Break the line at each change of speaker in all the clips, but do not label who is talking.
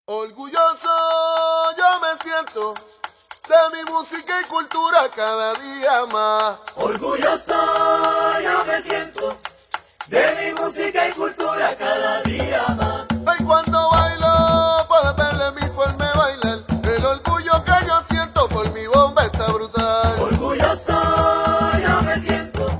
Orgulloso yo me siento de mi música y cultura cada día más.
Orgulloso yo me siento de mi música y cultura cada día más.
Ay, cuando bailo puedes verle mi forma de bailar. El orgullo que yo siento por mi bomba está brutal.
Orgulloso yo me siento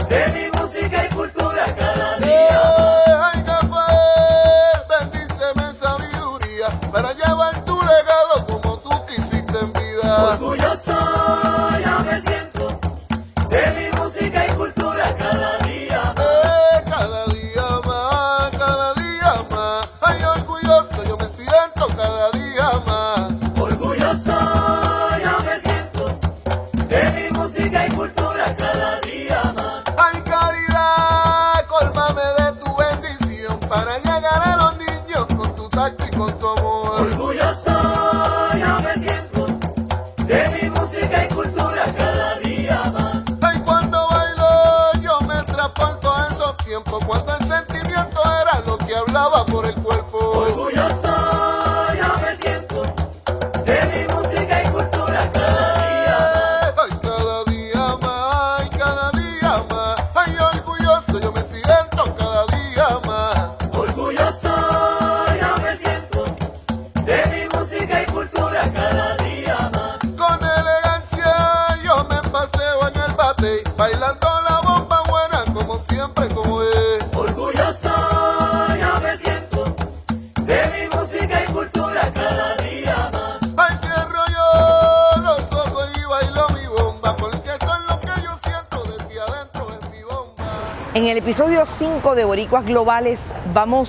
de mi música y cultura cada día más.
Ay, Rafael, bendíceme sabiduría para llevar tu legado como tú quisiste en vida.
Orgulloso yo me siento de mi música y cultura cada día más.
Cada día más, cada día más. Ay, orgulloso yo me siento cada día más.
Orgulloso yo me siento de mi música y cultura cada día más.
Ay, caridad, cólmame de tu bendición para llegar a los niños con tu tacto y con tu amor.
Orgulloso yo me siento de mi música y cultura cada día más.
Ay, cuando bailo yo me transporto a esos tiempos cuando el sentimiento era lo que hablaba por el cuerpo.
Orgulloso yo me siento de mi música y cultura cada día más.
Ay, cada día más, ay, cada día más. Ay, orgulloso yo me siento cada día más.
Orgulloso yo me siento de mi música y cultura cada día más.
Con elegancia yo me paseo en el bate, bailando la bomba buena como siempre, como es.
Orgulloso yo me siento de mi música y cultura cada día más.
Ay, cierro yo los ojos y bailo mi bomba, porque eso es lo que yo siento desde adentro en mi bomba.
En el episodio 5 de Boricuas Globales vamos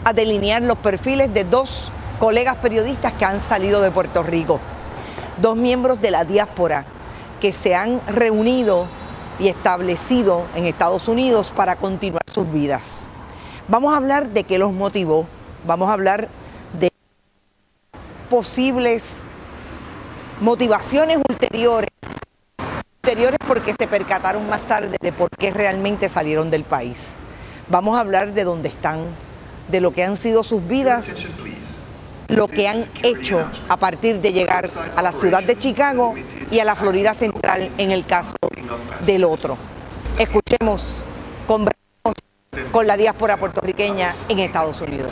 a delinear los perfiles de dos colegas periodistas que han salido de Puerto Rico, dos miembros de la diáspora que se han reunido y establecido en Estados Unidos para continuar sus vidas. Vamos a hablar de qué los motivó, vamos a hablar de posibles motivaciones ulteriores porque se percataron más tarde de por qué realmente salieron del país. Vamos a hablar de dónde están, de lo que han sido sus vidas, lo que han hecho a partir de llegar a la ciudad de Chicago y a la Florida Central en el caso del otro. Escuchemos, conversemos con la diáspora puertorriqueña en Estados Unidos.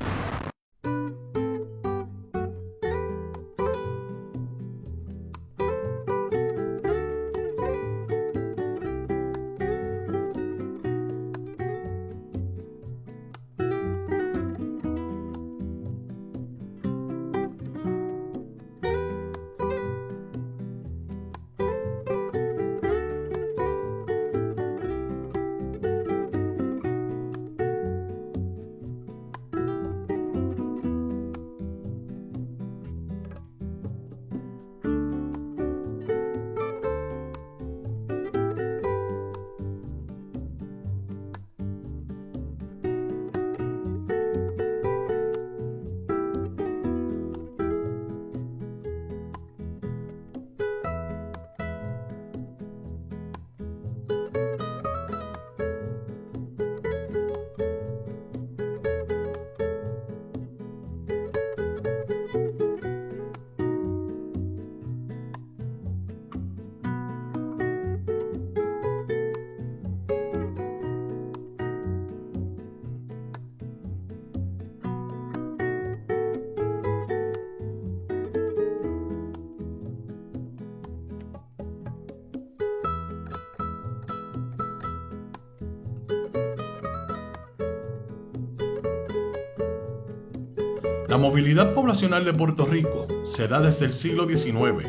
La movilidad poblacional de Puerto Rico se da desde el siglo XIX,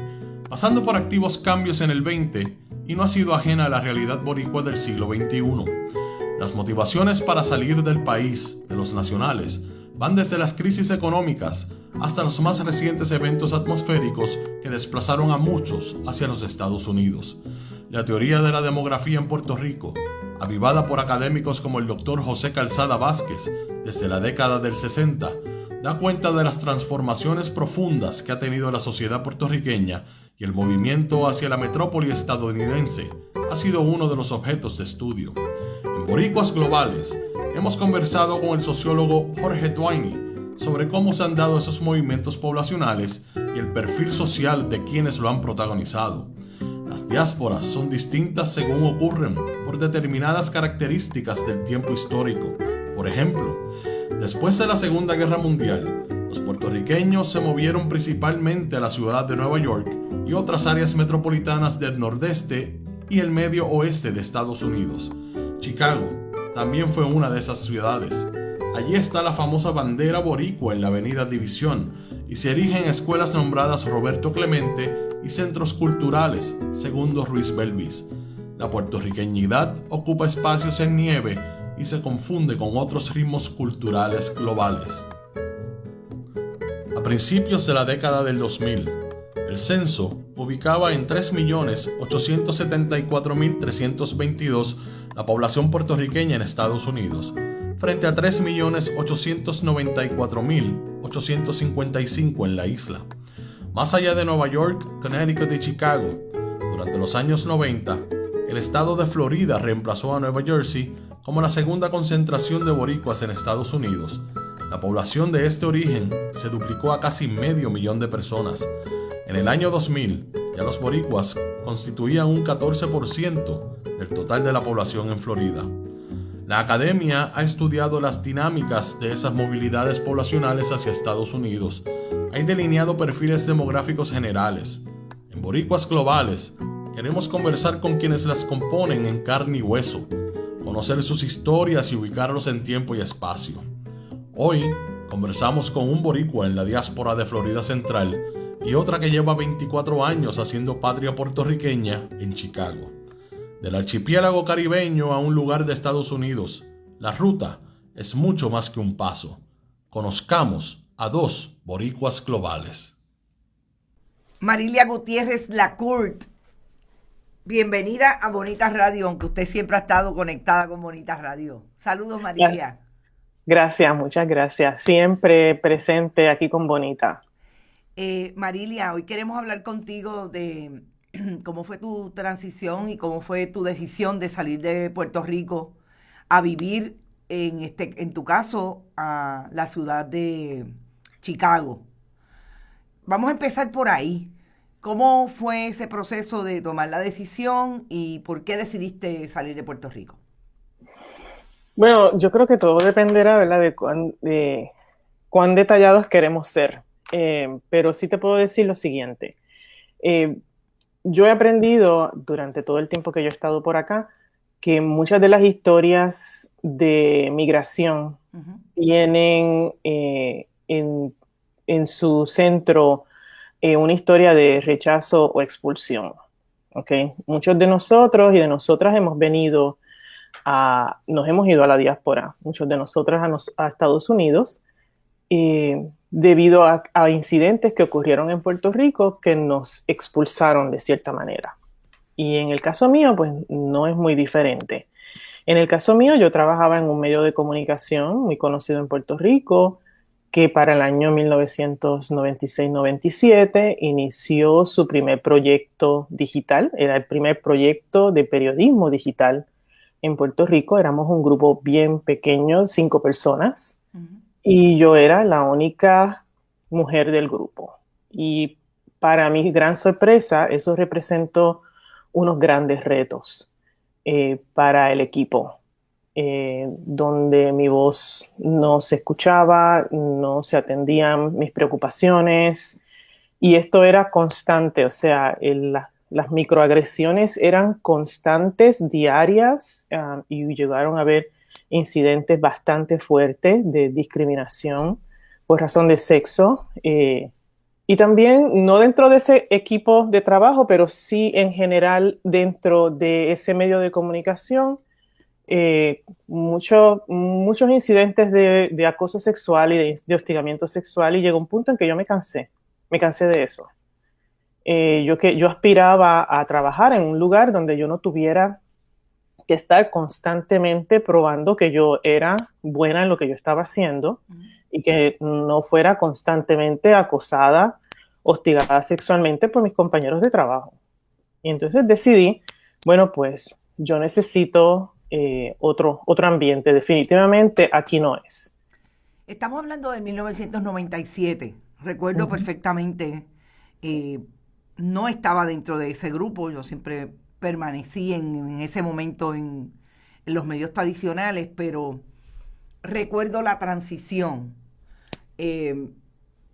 pasando por activos cambios en el XX y no ha sido ajena a la realidad boricua del siglo XXI. Las motivaciones para salir del país, de los nacionales, van desde las crisis económicas hasta los más recientes eventos atmosféricos que desplazaron a muchos hacia los Estados Unidos. La teoría de la demografía en Puerto Rico, avivada por académicos como el Dr. José Calzada Vázquez desde la década del 60, da cuenta de las transformaciones profundas que ha tenido la sociedad puertorriqueña y el movimiento hacia la metrópoli estadounidense ha sido uno de los objetos de estudio. En Boricuas Globales hemos conversado con el sociólogo Jorge Twainey sobre cómo se han dado esos movimientos poblacionales y el perfil social de quienes lo han protagonizado. Las diásporas son distintas según ocurren por determinadas características del tiempo histórico. Por ejemplo, después de la Segunda Guerra Mundial, los puertorriqueños se movieron principalmente a la ciudad de Nueva York y otras áreas metropolitanas del nordeste y el medio oeste de Estados Unidos. Chicago también fue una de esas ciudades. Allí está la famosa bandera boricua en la avenida División y se erigen escuelas nombradas Roberto Clemente y centros culturales, segundo Ruiz Belvis. La puertorriqueñidad ocupa espacios en nieve y se confunde con otros ritmos culturales globales. A principios de la década del 2000, el censo ubicaba en 3.874.322 la población puertorriqueña en Estados Unidos, frente a 3.894.855 en la isla. Más allá de Nueva York, Connecticut y Chicago, durante los años 90, el estado de Florida reemplazó a Nueva Jersey como la segunda concentración de boricuas en Estados Unidos. La población de este origen se duplicó a casi 500,000 de personas. En el año 2000, ya los boricuas constituían un 14% del total de la población en Florida. La academia ha estudiado las dinámicas de esas movilidades poblacionales hacia Estados Unidos. Ha delineado perfiles demográficos generales. En Boricuas Globales, queremos conversar con quienes las componen en carne y hueso, conocer sus historias y ubicarlos en tiempo y espacio. Hoy, conversamos con un boricua en la diáspora de Florida Central y otra que lleva 24 años haciendo patria puertorriqueña en Chicago. Del archipiélago caribeño a un lugar de Estados Unidos, la ruta es mucho más que un paso. Conozcamos a dos boricuas globales.
Marilia Gutiérrez Lacourt, bienvenida a Bonita Radio, aunque usted siempre ha estado conectada con Bonita Radio. Saludos, Marilia.
Gracias, muchas gracias. Siempre presente aquí con Bonita.
Marilia, hoy queremos hablar contigo de cómo fue tu transición y cómo fue tu decisión de salir de Puerto Rico a vivir, en tu caso, a la ciudad de Chicago. Vamos a empezar por ahí. ¿Cómo fue ese proceso de tomar la decisión y por qué decidiste salir de Puerto Rico?
Bueno, yo creo que todo dependerá, ¿verdad?, de cuán detallados queremos ser. Pero sí te puedo decir lo siguiente. Yo he aprendido durante todo el tiempo que yo he estado por acá que muchas de las historias de migración tienen en su centro una historia de rechazo o expulsión. ¿Okay? Muchos de nosotros y de nosotras nos hemos ido a la diáspora, muchos de nosotras a Estados Unidos, debido a incidentes que ocurrieron en Puerto Rico que nos expulsaron de cierta manera. Y en el caso mío, pues no es muy diferente. En el caso mío, yo trabajaba en un medio de comunicación muy conocido en Puerto Rico, que para el año 1996-97 inició su primer proyecto digital. Era el primer proyecto de periodismo digital en Puerto Rico. Éramos un grupo bien pequeño, 5 personas, y yo era la única mujer del grupo. Y para mi gran sorpresa, eso representó unos grandes retos para el equipo. Donde mi voz no se escuchaba, no se atendían mis preocupaciones, y esto era constante, o sea, las microagresiones eran constantes, diarias, y llegaron a haber incidentes bastante fuertes de discriminación por razón de sexo, y también no dentro de ese equipo de trabajo, pero sí en general dentro de ese medio de comunicación. Muchos incidentes de acoso sexual y de hostigamiento sexual, y llegó un punto en que yo me cansé de eso. Yo aspiraba a trabajar en un lugar donde yo no tuviera que estar constantemente probando que yo era buena en lo que yo estaba haciendo y que no fuera constantemente acosada, hostigada sexualmente por mis compañeros de trabajo. Y entonces decidí, bueno, pues yo necesito otro ambiente. Definitivamente aquí no es.
Estamos hablando de 1997. Recuerdo perfectamente, no estaba dentro de ese grupo, yo siempre permanecí en ese momento en los medios tradicionales, pero recuerdo la transición. Es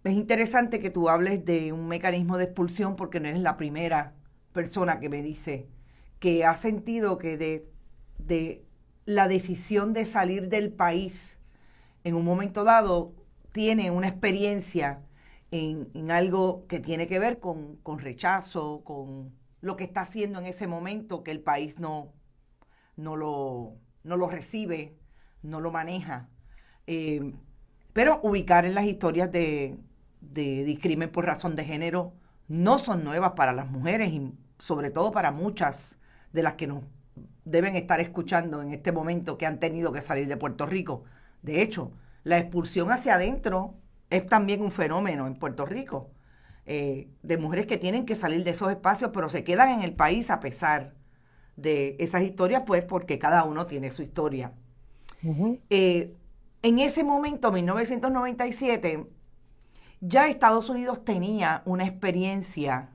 interesante que tú hables de un mecanismo de expulsión porque no eres la primera persona que me dice que ha sentido que de la decisión de salir del país en un momento dado tiene una experiencia en algo que tiene que ver con rechazo, con lo que está haciendo en ese momento, que el país no lo recibe, no lo maneja. Pero ubicar en las historias de discrimen por razón de género no son nuevas para las mujeres y sobre todo para muchas de las que nos deben estar escuchando en este momento que han tenido que salir de Puerto Rico. De hecho, la expulsión hacia adentro es también un fenómeno en Puerto Rico, de mujeres que tienen que salir de esos espacios, pero se quedan en el país a pesar de esas historias, pues porque cada uno tiene su historia.
Ujú.
En ese momento, 1997, ya Estados Unidos tenía una experiencia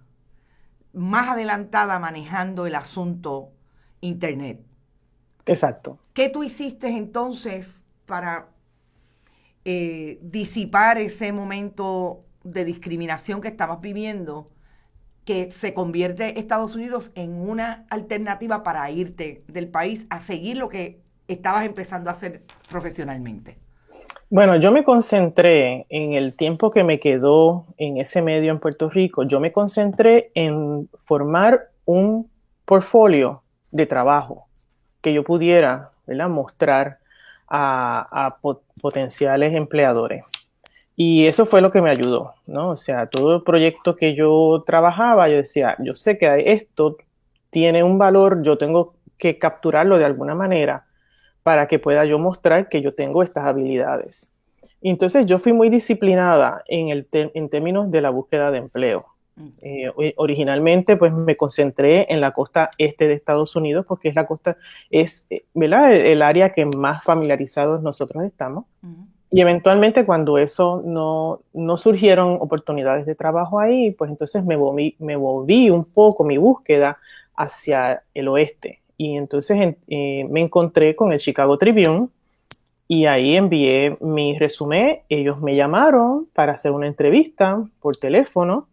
más adelantada manejando el asunto Internet.
Exacto.
¿Qué tú hiciste entonces para disipar ese momento de discriminación que estabas viviendo, que se convierte Estados Unidos en una alternativa para irte del país a seguir lo que estabas empezando a hacer profesionalmente?
Bueno, yo me concentré en el tiempo que me quedó en ese medio en Puerto Rico, yo me concentré en formar un portfolio de trabajo que yo pudiera, ¿verdad?, mostrar a potenciales empleadores. Y eso fue lo que me ayudó, ¿no? O sea, todo el proyecto que yo trabajaba, yo decía, yo sé que esto tiene un valor, yo tengo que capturarlo de alguna manera para que pueda yo mostrar que yo tengo estas habilidades. Y entonces yo fui muy disciplinada en términos de la búsqueda de empleo. Originalmente pues me concentré en la costa este de Estados Unidos porque es la costa, ¿verdad?, el área que más familiarizados nosotros estamos. Uh-huh. Y eventualmente cuando eso no surgieron oportunidades de trabajo ahí, pues entonces me volví un poco mi búsqueda hacia el oeste. Y entonces me encontré con el Chicago Tribune y ahí envié mi resumen. Ellos me llamaron para hacer una entrevista por teléfono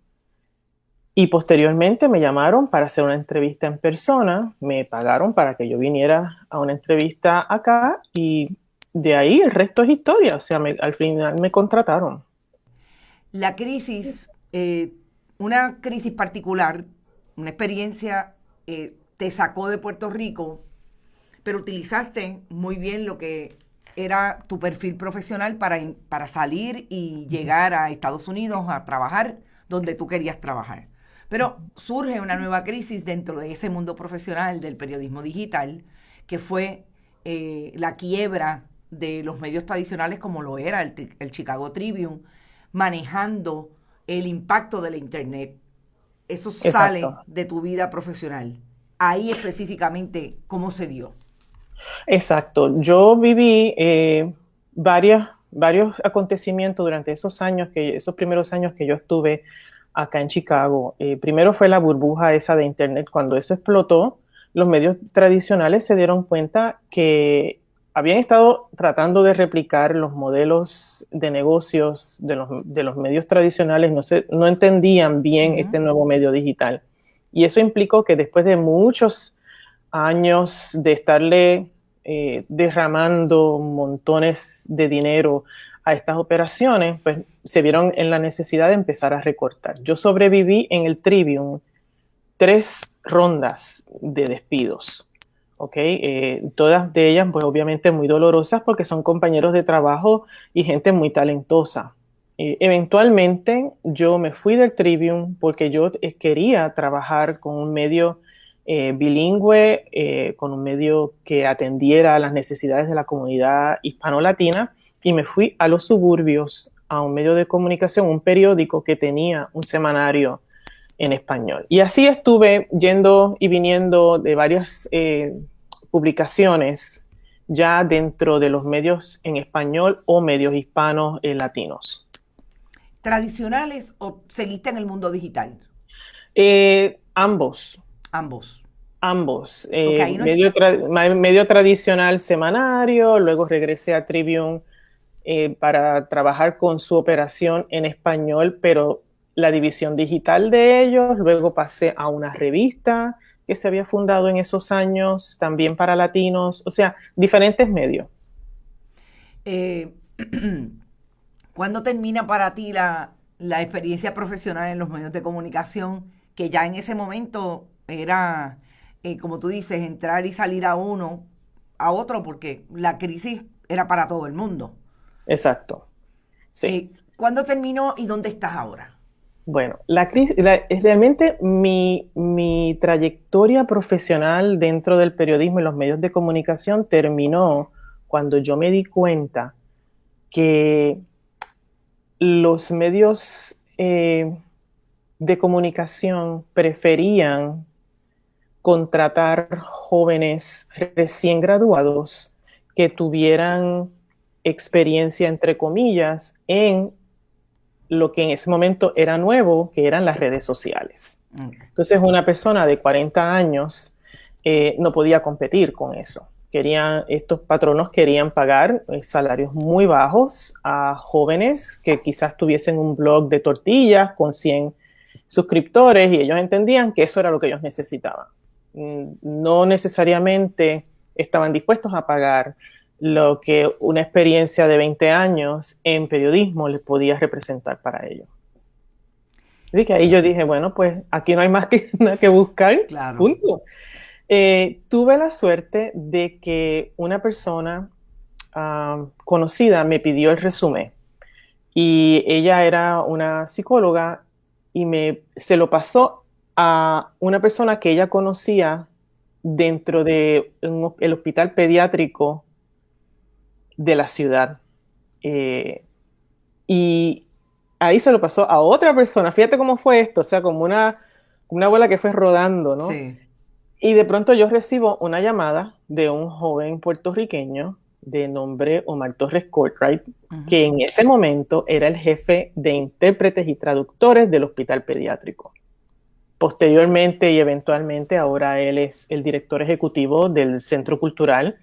y posteriormente me llamaron para hacer una entrevista en persona. Me pagaron para que yo viniera a una entrevista acá y de ahí el resto es historia. O sea, al final me contrataron.
La crisis, una crisis particular, una experiencia te sacó de Puerto Rico, pero utilizaste muy bien lo que era tu perfil profesional para salir y llegar a Estados Unidos a trabajar donde tú querías trabajar. Pero surge una nueva crisis dentro de ese mundo profesional del periodismo digital, que fue la quiebra de los medios tradicionales como lo era el Chicago Tribune, manejando el impacto de la Internet. Eso sale
Exacto.
de tu vida profesional. Ahí específicamente, ¿cómo se dio?
Exacto. Yo viví varios acontecimientos durante esos primeros años que yo estuve acá en Chicago. Primero fue la burbuja esa de Internet. Cuando eso explotó, los medios tradicionales se dieron cuenta que habían estado tratando de replicar los modelos de negocios de los medios tradicionales, no entendían bien este nuevo medio digital. Y eso implicó que después de muchos años de estarle derramando montones de dinero a estas operaciones, pues se vieron en la necesidad de empezar a recortar. Yo sobreviví en el Tribune 3 rondas de despidos, ¿ok? Todas de ellas, pues obviamente muy dolorosas porque son compañeros de trabajo y gente muy talentosa. Eventualmente yo me fui del Tribune porque yo quería trabajar con un medio bilingüe, con un medio que atendiera a las necesidades de la comunidad hispano-latina, y me fui a los suburbios, a un medio de comunicación, un periódico que tenía un semanario en español. Y así estuve yendo y viniendo de varias publicaciones ya dentro de los medios en español o medios hispanos latinos.
¿Tradicionales o seguiste en el mundo digital?
Ambos.
Ambos.
Ambos.
Porque ahí no
Medio tradicional semanario, luego regresé a Tribune para trabajar con su operación en español, pero la división digital de ellos, luego pasé a una revista que se había fundado en esos años, también para latinos, o sea, diferentes medios.
¿Cuándo termina para ti la experiencia profesional en los medios de comunicación? Que ya en ese momento era, como tú dices, entrar y salir a otro, porque la crisis era para todo el mundo.
Exacto. Sí.
¿Cuándo terminó y dónde estás ahora?
Bueno, realmente mi trayectoria profesional dentro del periodismo y los medios de comunicación terminó cuando yo me di cuenta que los medios de comunicación preferían contratar jóvenes recién graduados que tuvieran experiencia, entre comillas, en lo que en ese momento era nuevo, que eran las redes sociales. Entonces, una persona de 40 años no podía competir con eso. Estos patronos querían pagar salarios muy bajos a jóvenes que quizás tuviesen un blog de tortillas con 100 suscriptores y ellos entendían que eso era lo que ellos necesitaban. No necesariamente estaban dispuestos a pagar lo que una experiencia de 20 años en periodismo les podía representar para ellos. Así que ahí yo dije, bueno, pues aquí no hay más nada que buscar,
claro.
Punto. Tuve la suerte de que una persona conocida me pidió el resumen y ella era una psicóloga y se lo pasó a una persona que ella conocía dentro de el hospital pediátrico de la ciudad. Y ahí se lo pasó a otra persona. Fíjate cómo fue esto, o sea, como una bola que fue rodando, ¿no?
Sí.
Y de pronto yo recibo una llamada de un joven puertorriqueño de nombre Omar Torres Courtright, que en ese momento era el jefe de intérpretes y traductores del hospital pediátrico. Posteriormente y eventualmente ahora él es el director ejecutivo del Centro Cultural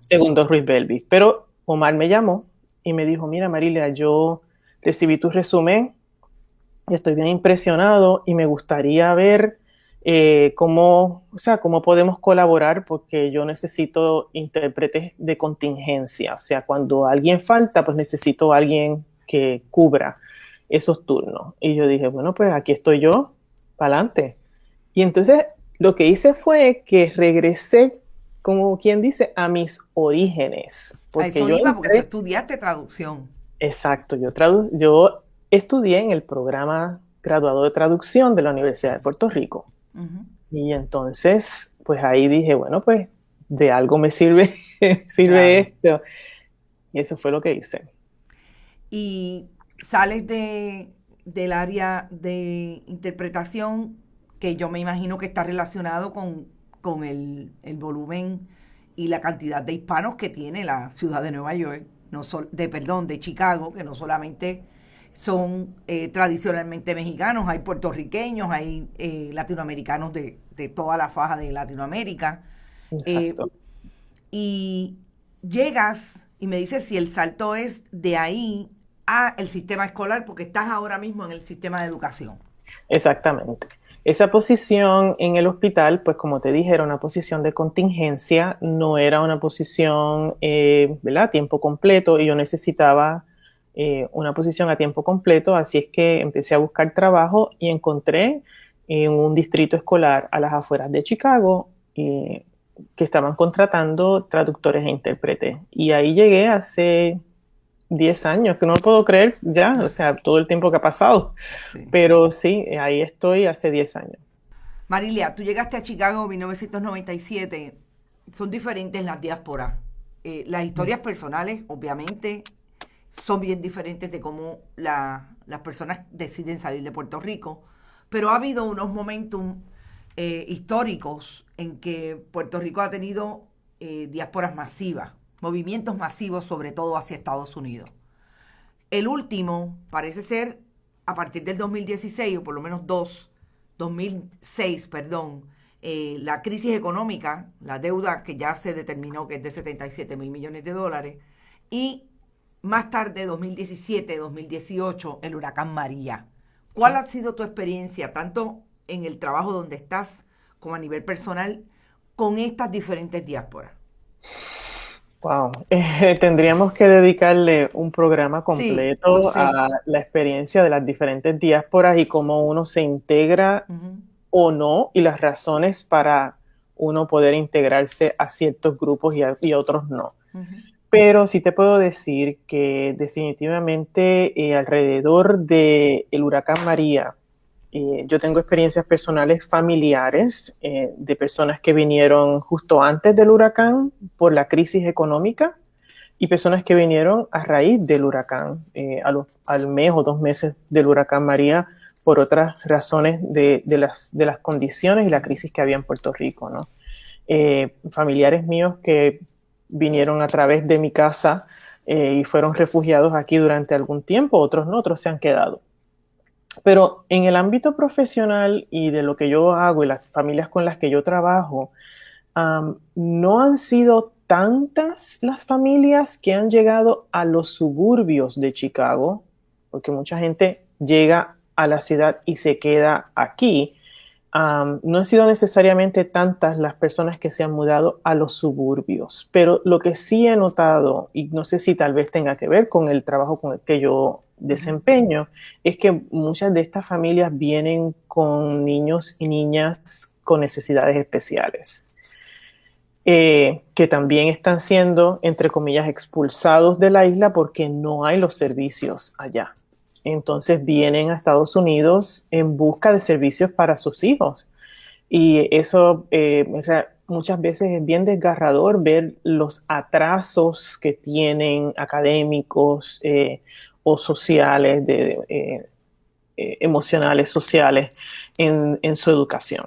Segundo Ruiz Belvis. Pero Omar me llamó y me dijo, mira Marilia, yo recibí tu resumen y estoy bien impresionado y me gustaría ver cómo podemos colaborar porque yo necesito intérpretes de contingencia. O sea, cuando alguien falta, pues necesito a alguien que cubra esos turnos. Y yo dije, bueno, pues aquí estoy yo, para adelante. Y entonces lo que hice fue que regresé, como quien dice, a mis orígenes.
Porque eso iba, porque tú estudiaste traducción.
Exacto, yo estudié en el programa graduado de traducción de la Universidad de Puerto Rico. Y entonces, pues ahí dije, bueno, pues de algo me sirve esto. Y eso fue lo que hice.
Y sales del área de interpretación, que yo me imagino que está relacionado con el volumen y la cantidad de hispanos que tiene la ciudad de Nueva York, de Chicago, que no solamente son tradicionalmente mexicanos, hay puertorriqueños, hay latinoamericanos de toda la faja de Latinoamérica. Y llegas y me dices si el salto es de ahí a el sistema escolar, porque estás ahora mismo en el sistema de educación.
Exactamente. Esa posición en el hospital, pues como te dije, era una posición de contingencia, no era una posición, ¿verdad?, a tiempo completo, y yo necesitaba una posición a tiempo completo, así es que empecé a buscar trabajo y encontré en un distrito escolar a las afueras de Chicago que estaban contratando traductores e intérpretes. Y ahí llegué hace 10 años, que no lo puedo creer ya, o sea, todo el tiempo que ha pasado. Sí. Pero sí, ahí estoy hace 10 años.
Marilia, tú llegaste a Chicago en 1997, son diferentes las diásporas. Las historias personales, obviamente, son bien diferentes de cómo las personas deciden salir de Puerto Rico, pero ha habido unos momentos históricos en que Puerto Rico ha tenido diásporas masivas movimientos masivos, sobre todo hacia Estados Unidos. El último parece ser a partir del 2016, o por lo menos 2006, perdón, la crisis económica, la deuda que ya se determinó que es de 77 mil millones de dólares, y más tarde, 2017, 2018, el huracán María. ¿Cuál ha sido tu experiencia, tanto en el trabajo donde estás como a nivel personal, con estas diferentes diásporas?
Wow, tendríamos que dedicarle un programa completo
sí.
a la experiencia de las diferentes diásporas y cómo uno se integra o no, y las razones para uno poder integrarse a ciertos grupos y a otros no. Pero sí te puedo decir que definitivamente alrededor del huracán María, yo tengo experiencias personales familiares de personas que vinieron justo antes del huracán por la crisis económica y personas que vinieron a raíz del huracán, al mes o 2 meses del huracán María, por otras razones de las condiciones y la crisis que había en Puerto Rico, ¿no? Familiares míos que vinieron a través de mi casa y fueron refugiados aquí durante algún tiempo, otros no, otros se han quedado. Pero en el ámbito profesional y de lo que yo hago y las familias con las que yo trabajo, no han sido tantas las familias que han llegado a los suburbios de Chicago, porque mucha gente llega a la ciudad y se queda aquí. No han sido necesariamente tantas las personas que se han mudado a los suburbios, pero lo que sí he notado, y no sé si tal vez tenga que ver con el trabajo con el que yo desempeño, es que muchas de estas familias vienen con niños y niñas con necesidades especiales, que también están siendo, entre comillas, expulsados de la isla porque no hay los servicios allá. Entonces vienen a Estados Unidos en busca de servicios para sus hijos. Y eso muchas veces es bien desgarrador ver los atrasos que tienen académicos o sociales, emocionales, sociales en su educación.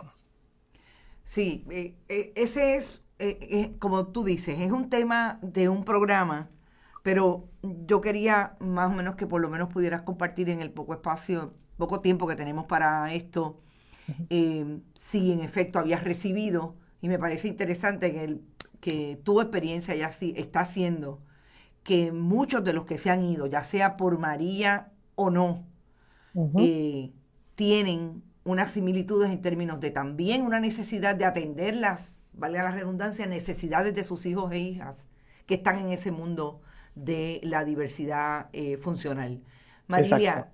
Sí, ese es, como tú dices, es un tema de un programa, pero yo quería más o menos que por lo menos pudieras compartir en el poco tiempo que tenemos para esto, si en efecto habías recibido, y me parece interesante que tu experiencia ya sí está haciendo que muchos de los que se han ido, ya sea por María o no, tienen unas similitudes en términos de también una necesidad de atender las, valga la redundancia, necesidades de sus hijos e hijas que están en ese mundo de la diversidad funcional. Marilia,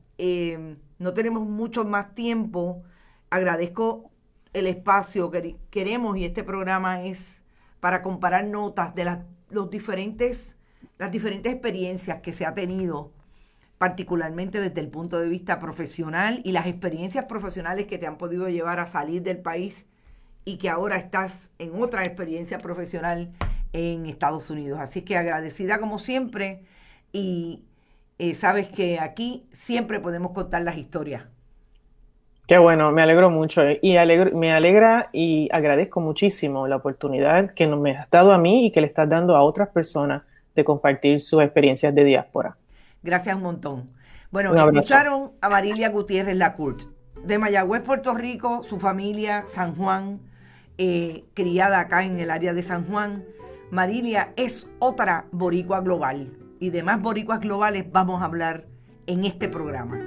no tenemos mucho más tiempo. Agradezco el espacio que queremos, y este programa es para comparar notas de las diferentes experiencias que se ha tenido, particularmente desde el punto de vista profesional, y las experiencias profesionales que te han podido llevar a salir del país y que ahora estás en otra experiencia profesional en Estados Unidos. Así que agradecida como siempre, y sabes que aquí siempre podemos contar las historias.
Qué bueno, me alegro mucho y me alegra y agradezco muchísimo la oportunidad que me has dado a mí y que le estás dando a otras personas de compartir sus experiencias de diáspora.
Gracias un montón. Bueno, escucharon a Marilia Gutiérrez Lacourt, de Mayagüez, Puerto Rico, su familia, San Juan, criada acá en el área de San Juan. Marilia es otra boricua global, y de más boricuas globales vamos a hablar en este programa.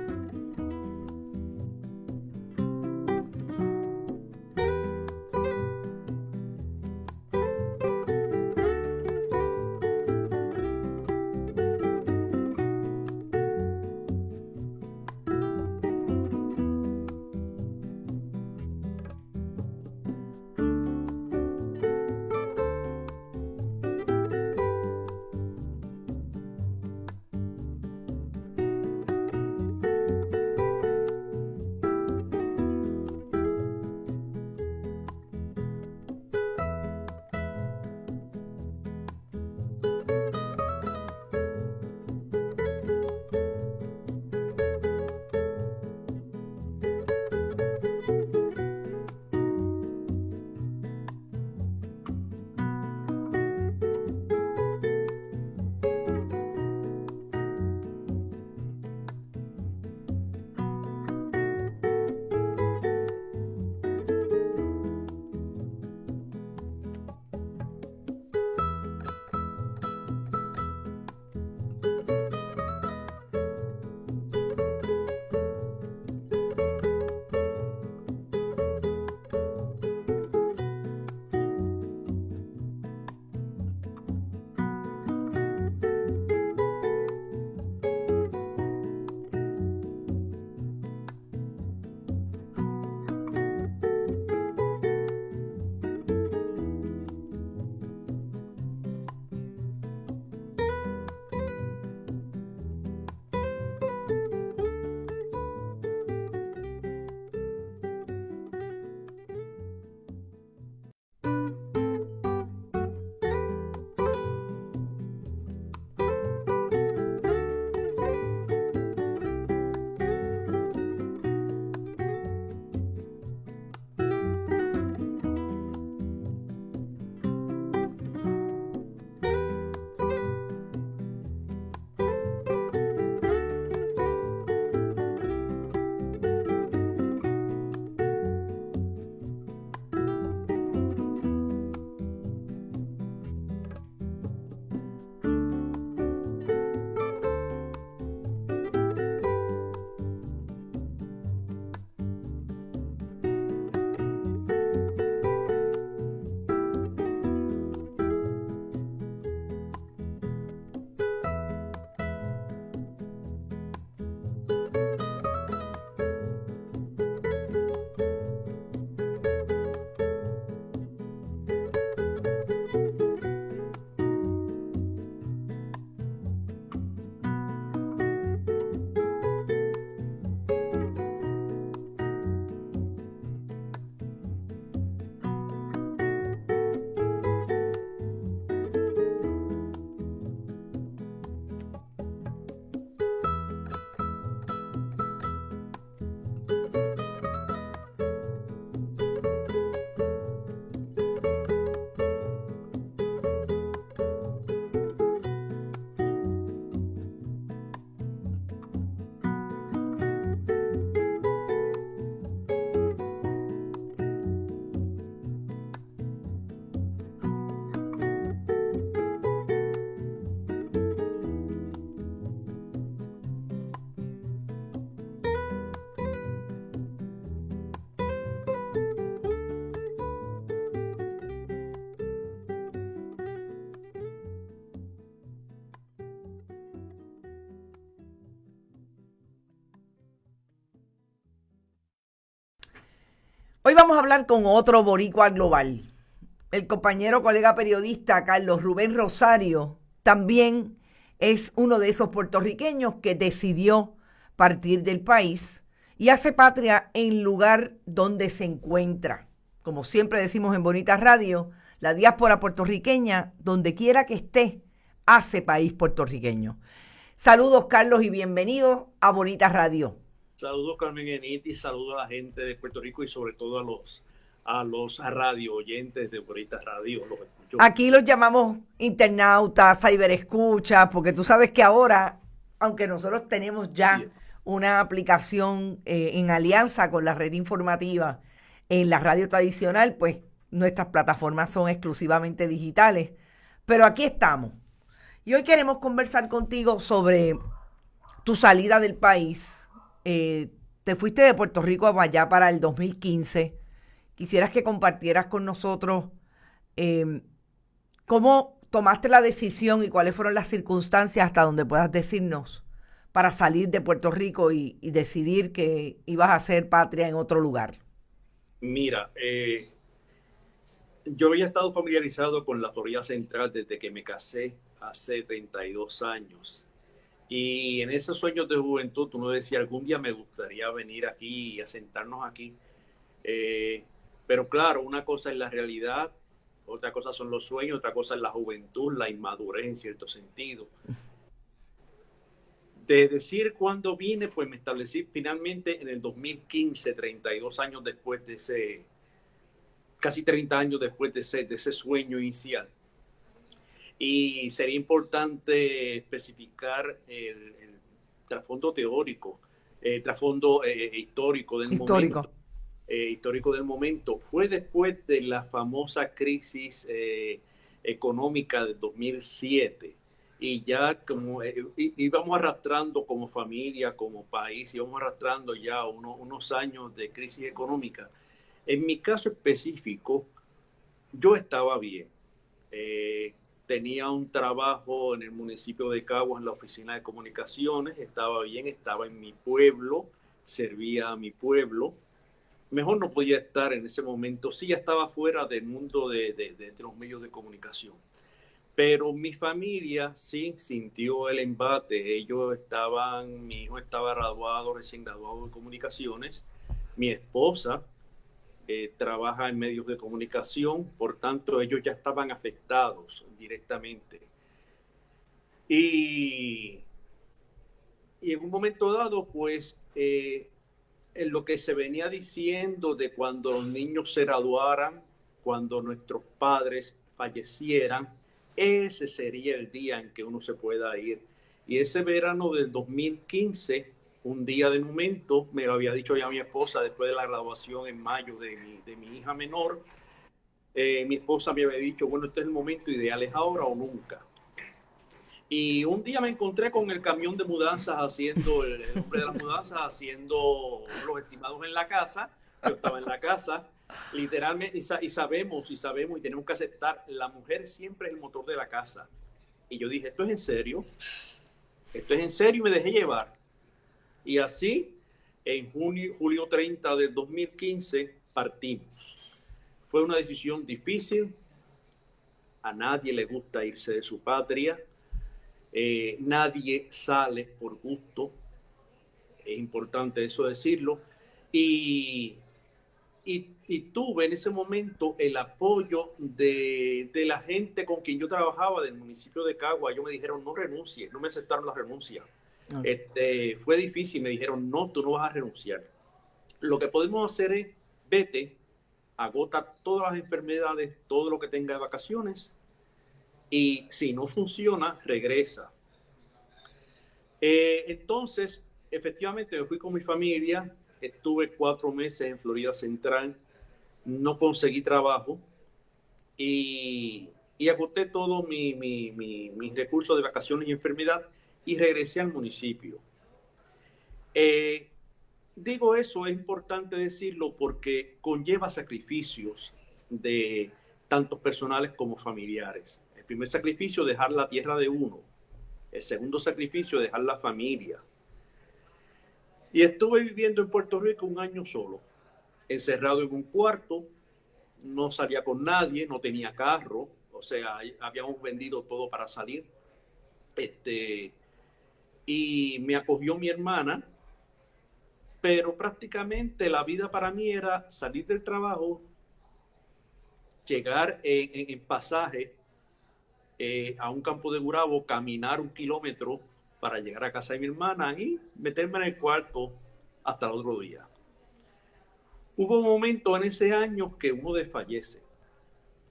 Hoy vamos a hablar con otro boricua global. El compañero colega periodista Carlos Rubén Rosario también es uno de esos puertorriqueños que decidió partir del país y hace patria en el lugar donde se encuentra. Como siempre decimos en Bonita Radio, la diáspora puertorriqueña, donde quiera que esté, hace país puertorriqueño. Saludos, Carlos, y bienvenidos a Bonita Radio.
Saludos, Carmen Eniti, saludos a la gente de Puerto Rico y sobre todo a los radio oyentes de Bonita Radio. Los escucho.
Aquí los llamamos internautas, ciberescuchas, porque tú sabes que ahora, aunque nosotros tenemos ya una aplicación en alianza con la red informativa en la radio tradicional, pues nuestras plataformas son exclusivamente digitales. Pero aquí estamos. Y hoy queremos conversar contigo sobre tu salida del país. Te fuiste de Puerto Rico allá para el 2015. Quisieras que compartieras con nosotros cómo tomaste la decisión y cuáles fueron las circunstancias hasta donde puedas decirnos para salir de Puerto Rico y decidir que ibas a hacer patria en otro lugar.
Mira, yo había estado familiarizado con la Florida Central desde que me casé hace 32 años. Y en esos sueños de juventud, uno decía, algún día me gustaría venir aquí y asentarnos aquí. Pero claro, una cosa es la realidad, otra cosa son los sueños, otra cosa es la juventud, la inmadurez en cierto sentido. De decir cuándo vine, pues me establecí finalmente en el 2015, 32 años después de ese, casi 30 años después de ese sueño inicial. Y sería importante especificar el trasfondo teórico, el trasfondo histórico del momento. Histórico del momento. Fue después de la famosa crisis económica del 2007. Y ya como íbamos arrastrando como familia, como país, íbamos arrastrando ya unos años de crisis económica. En mi caso específico, yo estaba bien. Tenía un trabajo en el municipio de Caguas, en la oficina de comunicaciones, estaba bien, estaba en mi pueblo, servía a mi pueblo. Mejor no podía estar en ese momento, sí, ya estaba fuera del mundo de los medios de comunicación. Pero mi familia sí sintió el embate. Mi hijo estaba recién graduado de comunicaciones, mi esposa trabaja en medios de comunicación, por tanto ellos ya estaban afectados directamente. Y en un momento dado, pues, en lo que se venía diciendo de cuando los niños se graduaran, cuando nuestros padres fallecieran, ese sería el día en que uno se pueda ir. Y ese verano del 2015, un día de momento, me lo había dicho ya mi esposa después de la graduación en mayo de mi hija menor. Mi esposa me había dicho, bueno, este es el momento ideal, ¿es ahora o nunca? Y un día me encontré con el camión de mudanzas el hombre de las mudanzas haciendo los estimados en la casa. Yo estaba en la casa, literalmente, y sabemos, y tenemos que aceptar, la mujer siempre es el motor de la casa. Y yo dije, ¿esto es en serio? ¿Esto es en serio? Y me dejé llevar. Y así, en julio 30 del 2015, partimos. Fue una decisión difícil. A nadie le gusta irse de su patria. Nadie sale por gusto. Es importante eso decirlo. Y tuve en ese momento el apoyo de la gente con quien yo trabajaba del municipio de Cagua. Ellos me dijeron, no renuncies, no me aceptaron la renuncia. Fue difícil, me dijeron, no, tú no vas a renunciar. Lo que podemos hacer es, vete, agota todas las enfermedades, todo lo que tenga de vacaciones, y si no funciona, regresa. Entonces, efectivamente, me fui con mi familia, estuve 4 meses en Florida Central, no conseguí trabajo, y agoté todos mis recursos de vacaciones y enfermedad, y regresé al municipio. Digo eso, es importante decirlo porque conlleva sacrificios de tanto personales como familiares. El primer sacrificio, dejar la tierra de uno. El segundo sacrificio, dejar la familia. Y estuve viviendo en Puerto Rico 1 año solo. encerrado en un cuarto, no salía con nadie, no tenía carro, o sea, habíamos vendido todo para salir. Y me acogió mi hermana, pero prácticamente la vida para mí era salir del trabajo, llegar en pasaje a un campo de Gurabo, caminar 1 kilómetro para llegar a casa de mi hermana y meterme en el cuarto hasta el otro día. Hubo un momento en ese año que uno desfallece.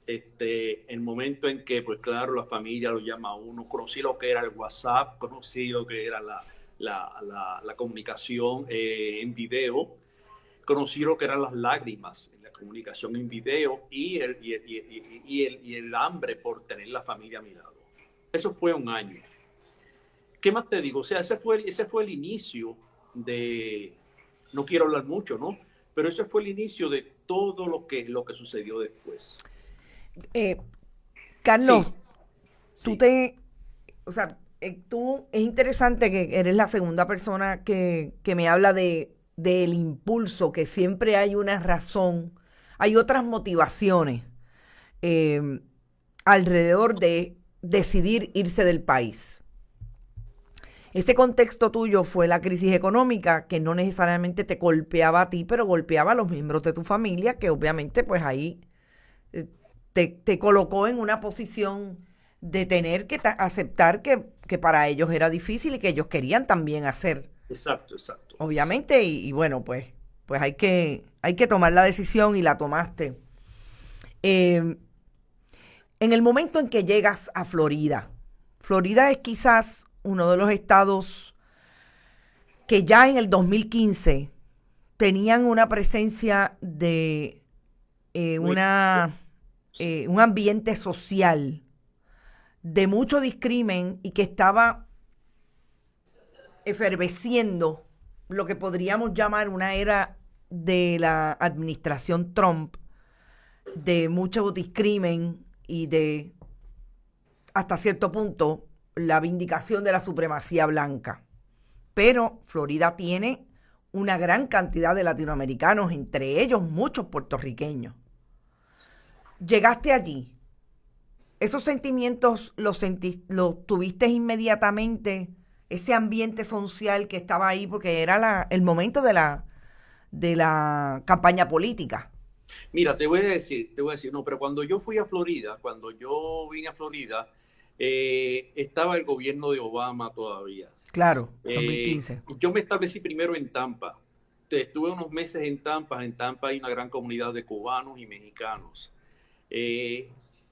El momento en que, pues claro, la familia lo llama a uno. Conocí lo que era el WhatsApp, conocí lo que era la comunicación en video, conocí lo que eran las lágrimas en la comunicación en video y el hambre por tener la familia a mi lado. Eso fue un año. ¿Qué más te digo? O sea, ese fue el inicio de... No quiero hablar mucho, ¿no? Pero ese fue el inicio de todo lo que sucedió después.
Carlos,
Sí.
tú es interesante que eres la segunda persona que me habla del impulso, que siempre hay una razón, hay otras motivaciones alrededor de decidir irse del país. Ese contexto tuyo fue la crisis económica que no necesariamente te golpeaba a ti, pero golpeaba a los miembros de tu familia, que obviamente pues ahí te colocó en una posición de tener que aceptar que para ellos era difícil y que ellos querían también hacer.
Exacto.
Obviamente, y bueno, pues hay que tomar la decisión y la tomaste. En el momento en que llegas a Florida es quizás uno de los estados que ya en el 2015 tenían una presencia de un ambiente social de mucho discrimen y que estaba efervesciendo lo que podríamos llamar una era de la administración Trump, de mucho discrimen y de, hasta cierto punto, la vindicación de la supremacía blanca. Pero Florida tiene una gran cantidad de latinoamericanos, entre ellos muchos puertorriqueños. Llegaste allí, esos sentimientos los tuviste inmediatamente, ese ambiente social que estaba ahí, porque era el momento de la campaña política.
Mira, te voy a decir, no, pero cuando yo vine a Florida, estaba el gobierno de Obama todavía.
Claro, 2015.
Yo me establecí primero en Tampa. Estuve unos meses en Tampa. En Tampa hay una gran comunidad de cubanos y mexicanos.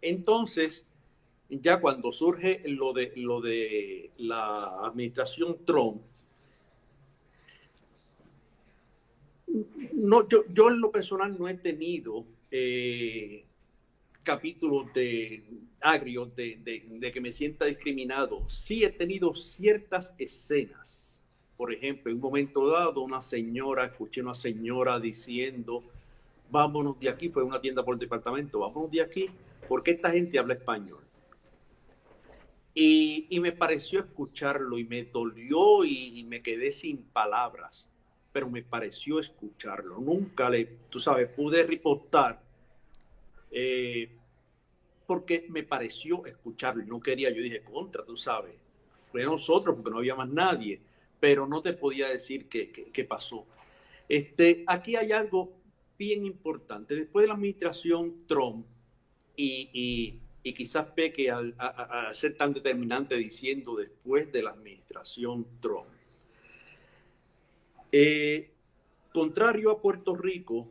Entonces, ya cuando surge lo de la administración Trump, no, yo en lo personal no he tenido capítulos agrios de que me sienta discriminado. Sí he tenido ciertas escenas. Por ejemplo, en un momento dado, escuché una señora diciendo, vámonos de aquí, fue una tienda por departamento, vámonos de aquí, porque esta gente habla español. Y me pareció escucharlo y me dolió y me quedé sin palabras, pero me pareció escucharlo. Nunca pude reportar porque me pareció escucharlo y no quería, yo dije, fue nosotros porque no había más nadie, pero no te podía decir qué pasó. Aquí hay algo bien importante. Después de la administración Trump y quizás peque al ser tan determinante diciendo después de la administración Trump. Contrario a Puerto Rico,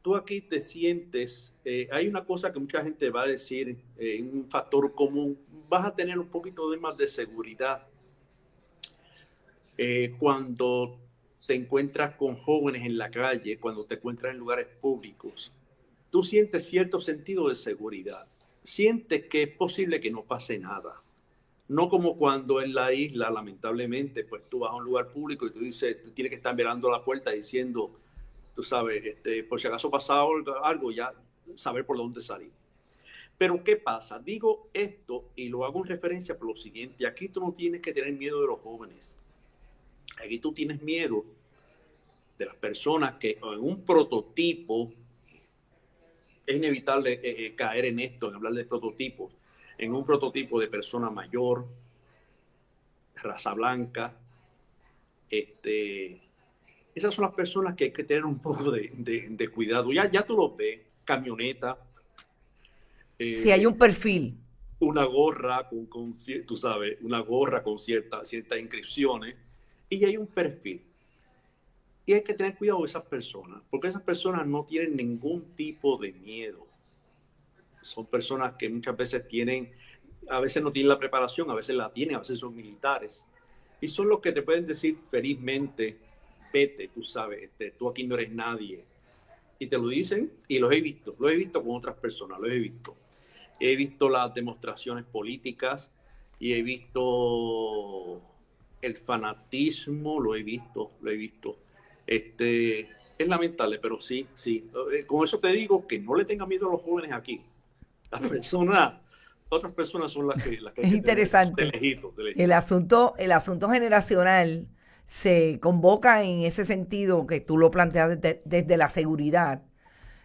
tú aquí te sientes, hay una cosa que mucha gente va a decir, un factor común, vas a tener un poquito más de seguridad cuando te encuentras con jóvenes en la calle, cuando te encuentras en lugares públicos. Tú sientes cierto sentido de seguridad. Sientes que es posible que no pase nada. No como cuando en la isla, lamentablemente, pues tú vas a un lugar público y tú tienes que estar velando la puerta diciendo, tú sabes, por si acaso pasa algo, ya saber por dónde salir. Pero ¿qué pasa? Digo esto y lo hago en referencia por lo siguiente. Aquí tú no tienes que tener miedo de los jóvenes. Aquí tú tienes miedo de las personas que en un prototipo, es inevitable caer en esto, en hablar de prototipos, en un prototipo de persona mayor, raza blanca, esas son las personas que hay que tener un poco de cuidado. Ya tú lo ves, camioneta.
Si hay un perfil.
Una gorra tú sabes, una gorra con ciertas inscripciones, y hay un perfil. Y hay que tener cuidado de esas personas, porque esas personas no tienen ningún tipo de miedo. Son personas que muchas veces a veces no tienen la preparación, a veces la tienen, a veces son militares. Y son los que te pueden decir felizmente, vete, tú sabes, tú aquí no eres nadie. Y te lo dicen, y los he visto con otras personas, los he visto. He visto las demostraciones políticas y he visto el fanatismo, lo he visto. Es lamentable, pero sí. Con eso te digo que no le tenga miedo a los jóvenes aquí. Otras personas son las que
Es interesante.
de lejito.
El asunto generacional se convoca en ese sentido que tú lo planteas desde la seguridad,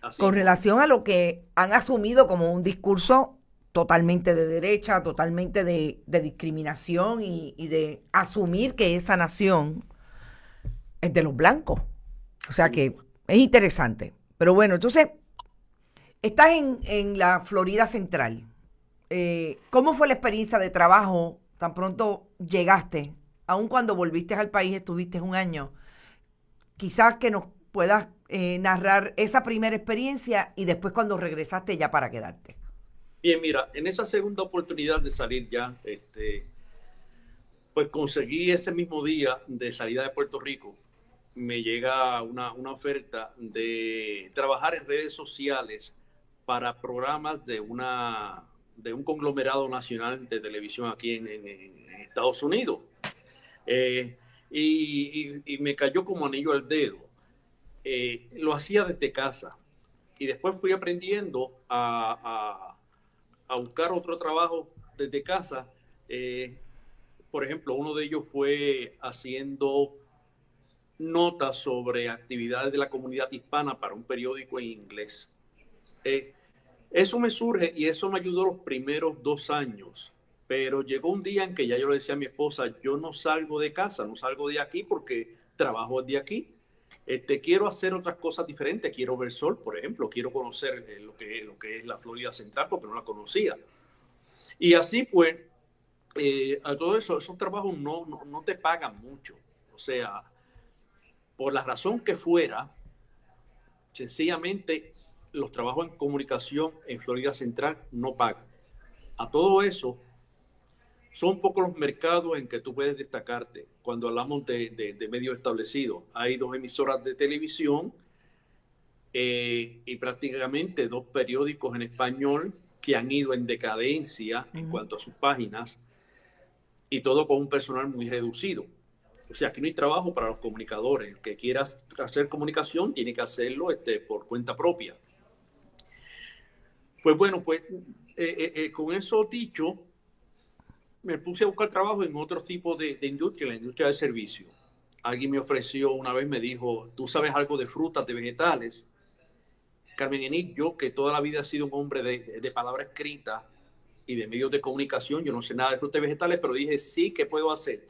Así
con
es.
relación a lo que han asumido como un discurso totalmente de derecha, totalmente de discriminación y de asumir que esa nación es de los blancos. O sea que es interesante. Pero bueno, entonces, estás en la Florida Central. ¿Cómo fue la experiencia de trabajo tan pronto llegaste? Aun cuando volviste al país, estuviste un año. Quizás que nos puedas narrar esa primera experiencia y después cuando regresaste ya para quedarte.
Bien, mira, en esa segunda oportunidad de salir ya, pues conseguí ese mismo día de salida de Puerto Rico, me llega una oferta de trabajar en redes sociales para programas de un conglomerado nacional de televisión aquí en Estados Unidos. Y me cayó como anillo al dedo. Lo hacía desde casa y después fui aprendiendo a buscar otro trabajo desde casa. Por ejemplo, uno de ellos fue haciendo notas sobre actividades de la comunidad hispana para un periódico en inglés. Eso me surge y eso me ayudó los primeros 2 años, pero llegó un día en que ya yo le decía a mi esposa, yo no salgo de casa, no salgo de aquí porque trabajo de aquí. Quiero hacer otras cosas diferentes, quiero ver sol, por ejemplo, quiero conocer lo que es la Florida Central porque no la conocía. Y así pues, a todo eso, esos trabajos no te pagan mucho. O sea, por la razón que fuera, sencillamente los trabajos en comunicación en Florida Central no pagan. A todo eso, son pocos los mercados en que tú puedes destacarte. Cuando hablamos de medios establecidos, hay 2 emisoras de televisión y prácticamente 2 periódicos en español que han ido en decadencia en cuanto a sus páginas, y todo con un personal muy reducido. O sea, aquí no hay trabajo para los comunicadores. El que quiera hacer comunicación tiene que hacerlo por cuenta propia. Pues bueno, con eso dicho, me puse a buscar trabajo en otro tipo de industria, la industria del servicio. Alguien me ofreció una vez, me dijo, ¿tú sabes algo de frutas, de vegetales? Carmen Enid, yo que toda la vida he sido un hombre de palabra escrita y de medios de comunicación, yo no sé nada de frutas y vegetales, pero dije, sí, ¿qué puedo hacer?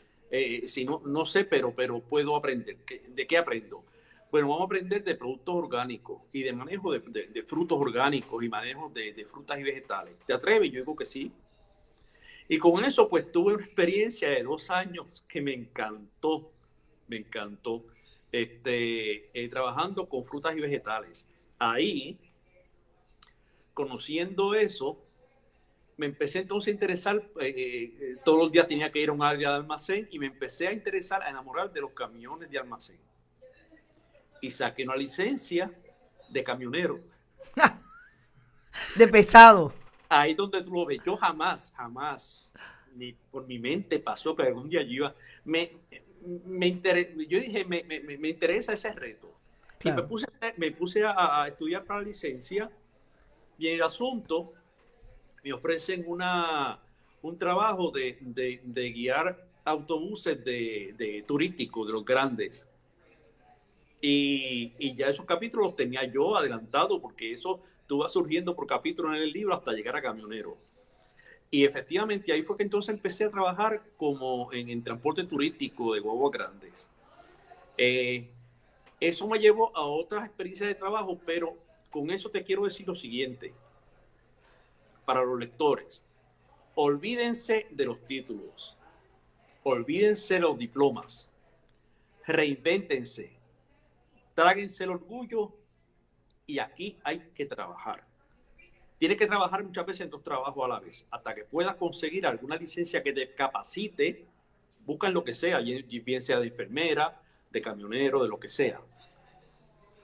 Si no sé, pero puedo aprender. ¿De qué aprendo? Bueno, vamos a aprender de productos orgánicos y de manejo de frutos orgánicos y manejo de frutas y vegetales. ¿Te atreves? Yo digo que sí. Y con eso, pues, tuve una experiencia de 2 años que me encantó, trabajando con frutas y vegetales. Ahí, conociendo eso, me empecé entonces a interesar, todos los días tenía que ir a un área de almacén y me empecé a interesar, a enamorar de los camiones de almacén. Y saqué una licencia de camionero.
De pesado.
Ahí donde tú lo ves, yo jamás, ni por mi mente pasó que algún día yo iba, yo dije, me interesa ese reto.
Claro.
Y me puse a estudiar para la licencia, y en el asunto me ofrecen un trabajo de guiar autobuses de turísticos, de los grandes. Y ya esos capítulos los tenía yo adelantado, porque eso tú vas surgiendo por capítulos en el libro hasta llegar a camionero. Y efectivamente ahí fue que entonces empecé a trabajar como en transporte turístico de guaguas grandes. Eso me llevó a otras experiencias de trabajo, pero con eso te quiero decir lo siguiente, para los lectores: olvídense de los títulos, olvídense de los diplomas, reinvéntense, tráguense el orgullo, y aquí hay que trabajar. Tienes que trabajar muchas veces en dos trabajos a la vez, hasta que puedas conseguir alguna licencia que te capacite. Buscan lo que sea, bien sea de enfermera, de camionero, de lo que sea.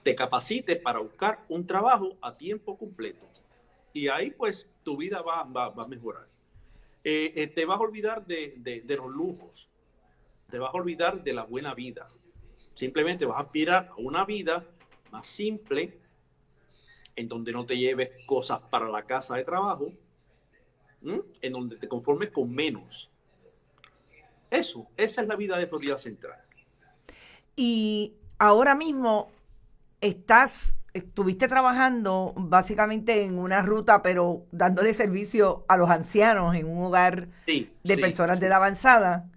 Te capacite para buscar un trabajo a tiempo completo. Y ahí pues tu vida va a mejorar. Te vas a olvidar de los lujos. Te vas a olvidar de la buena vida. Simplemente vas a aspirar a una vida más simple, en donde no te lleves cosas para la casa de trabajo, en donde te conformes con menos. Esa es la vida de Florida Central.
Y ahora mismo estuviste trabajando básicamente en una ruta, pero dándole servicio a los ancianos en un hogar de personas de edad avanzada.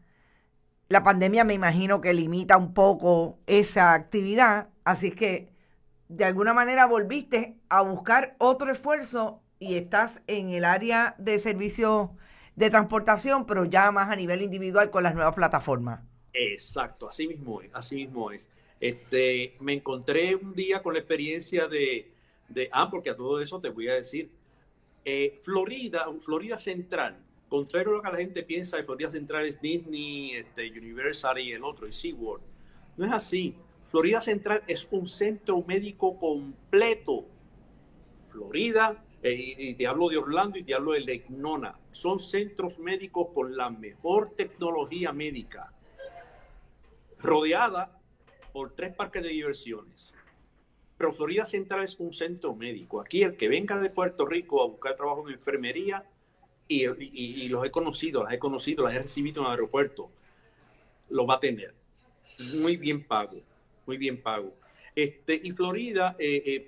La pandemia me imagino que limita un poco esa actividad, así que de alguna manera volviste a buscar otro esfuerzo y estás en el área de servicios de transportación, pero ya más a nivel individual con las nuevas plataformas.
Exacto, así mismo es, así mismo es. Me encontré un día con la experiencia porque a todo eso te voy a decir, Florida Central, contrario a lo que la gente piensa, Florida Central es Disney, Universal y el otro, y SeaWorld. No es así. Florida Central es un centro médico completo. Florida, y te hablo de Orlando y te hablo de Legnona, son centros médicos con la mejor tecnología médica, rodeada por 3 parques de diversiones. Pero Florida Central es un centro médico. Aquí el que venga de Puerto Rico a buscar trabajo en enfermería, y las he recibido en el aeropuerto, lo va a tener. Muy bien pago, muy bien pago. Y Florida,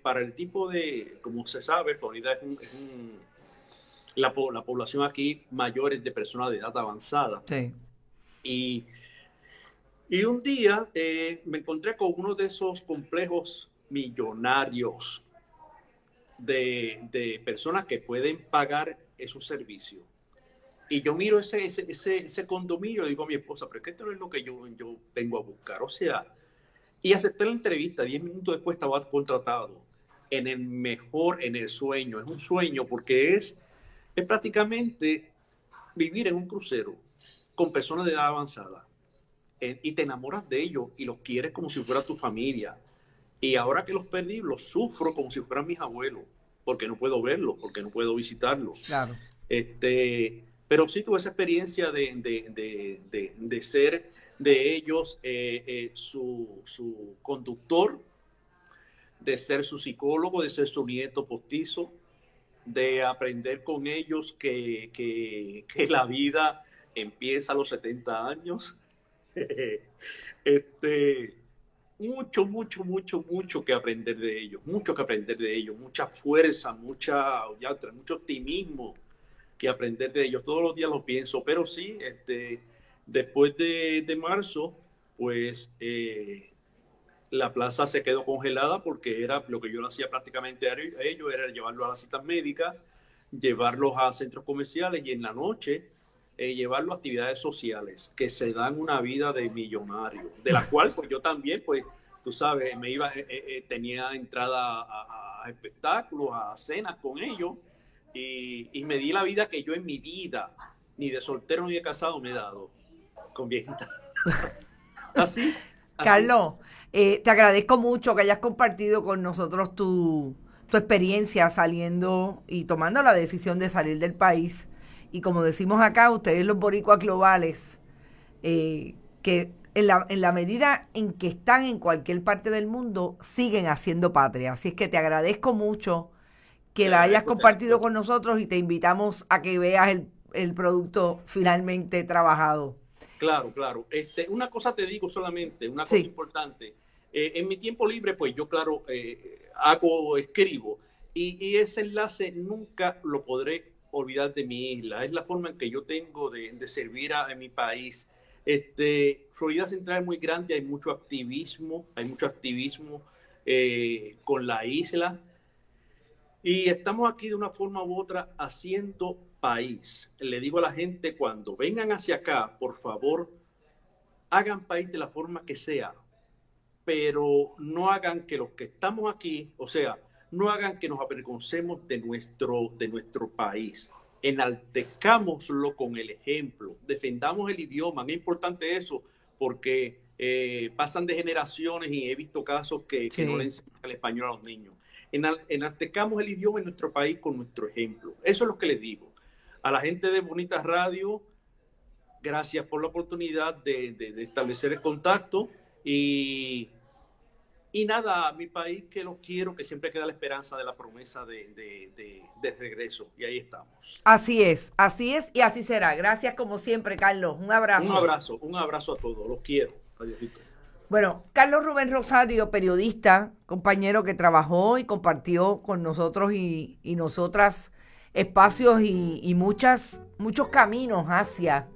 para el tipo de, como se sabe, Florida la población aquí mayor es de personas de edad avanzada.
Sí.
Y un día me encontré con uno de esos complejos millonarios de personas que pueden pagar esos servicios. Y yo miro ese condominio y digo a mi esposa, pero es que esto no es lo que yo vengo a buscar. O sea, y acepté la entrevista. 10 minutos después estaba contratado en el sueño. Es un sueño porque es prácticamente vivir en un crucero con personas de edad avanzada. Y te enamoras de ellos y los quieres como si fuera tu familia. Y ahora que los perdí, los sufro como si fueran mis abuelos, porque no puedo verlos, porque no puedo visitarlos.
Claro.
Pero sí tuve esa experiencia de ser de ellos su conductor, de ser su psicólogo, de ser su nieto postizo, de aprender con ellos que la vida empieza a los 70 años. Mucho que aprender de ellos, mucha fuerza, mucho optimismo que aprender de ellos. Todos los días lo pienso, pero sí, después de marzo, pues la plaza se quedó congelada porque era lo que yo lo hacía prácticamente a ellos, era llevarlos a las citas médicas, llevarlos a centros comerciales y en la noche llevarlos a actividades sociales que se dan una vida de millonario, de la cual pues yo también, pues tú sabes, tenía entrada a espectáculos, a cenas con ellos y me di la vida que yo en mi vida, ni de soltero ni de casado, me he dado con viejita. Así.
Carlos, te agradezco mucho que hayas compartido con nosotros tu experiencia saliendo y tomando la decisión de salir del país. Y como decimos acá, ustedes los boricuas globales, que en la medida en que están en cualquier parte del mundo, siguen haciendo patria. Así es que te agradezco mucho que la hayas compartido con nosotros y te invitamos a que veas el producto finalmente trabajado.
Claro. Una cosa te digo solamente, una cosa importante. En mi tiempo libre, pues yo, claro, escribo, y ese enlace nunca lo podré olvidar de mi isla. Es la forma en que yo tengo de servir a mi país. Florida Central es muy grande, hay mucho activismo con la isla, y estamos aquí de una forma u otra haciendo país. Le digo a la gente, cuando vengan hacia acá, por favor, hagan país de la forma que sea, pero no hagan que los que estamos aquí, o sea, no hagan que nos avergoncemos de nuestro país. Enaltezcámoslo con el ejemplo, defendamos el idioma. Es importante eso, porque pasan de generaciones y he visto casos que
Sí.
no le enseñan el español a los niños. Enaltezcamos el idioma en nuestro país con nuestro ejemplo. Eso es lo que les digo. A la gente de Bonita Radio, gracias por la oportunidad de establecer el contacto, y nada, a mi país, que lo quiero, que siempre queda la esperanza de la promesa de regreso, y ahí estamos.
Así es y así será. Gracias como siempre, Carlos. Un abrazo.
Un abrazo a todos, los quiero. Adiósito.
Bueno, Carlos Rubén Rosario, periodista, compañero que trabajó y compartió con nosotros y nosotras espacios y muchos caminos hacia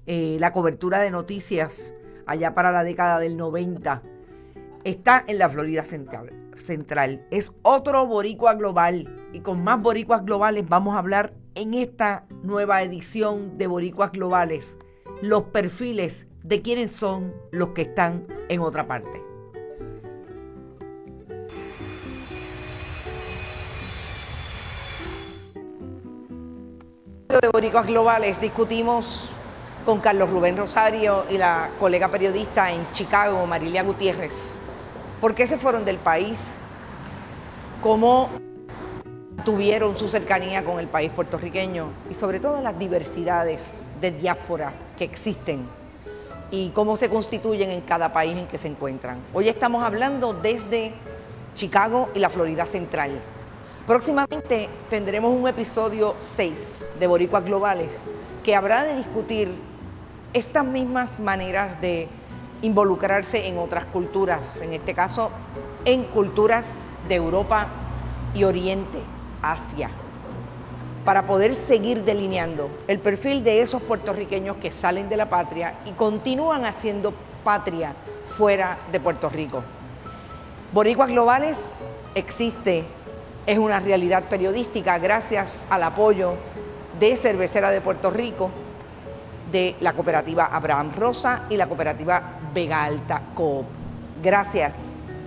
la cobertura de noticias allá para la década del 90. Está en la Florida Central. Es otro boricua global, y con más boricuas globales vamos a hablar en esta nueva edición de Boricuas Globales, los perfiles de quiénes son los que están en otra parte. De Boricuas Globales discutimos con Carlos Rubén Rosario y la colega periodista en Chicago, Marilia Gutiérrez, por qué se fueron del país, cómo tuvieron su cercanía con el país puertorriqueño y sobre todo las diversidades de diáspora que existen y cómo se constituyen en cada país en que se encuentran. Hoy estamos hablando desde Chicago y la Florida Central. Próximamente tendremos un episodio 6 de Boricuas Globales que habrá de discutir estas mismas maneras de involucrarse en otras culturas, en este caso en culturas de Europa y Oriente, Asia, para poder seguir delineando el perfil de esos puertorriqueños que salen de la patria y continúan haciendo patria fuera de Puerto Rico. Boricuas Globales existe, es una realidad periodística gracias al apoyo de Cervecera de Puerto Rico, de la cooperativa Abraham Rosa y la cooperativa Vega Alta Coop. Gracias,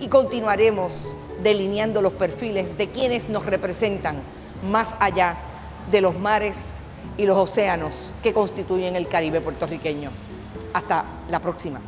y continuaremos delineando los perfiles de quienes nos representan más allá de los mares y los océanos que constituyen el Caribe puertorriqueño. Hasta la próxima.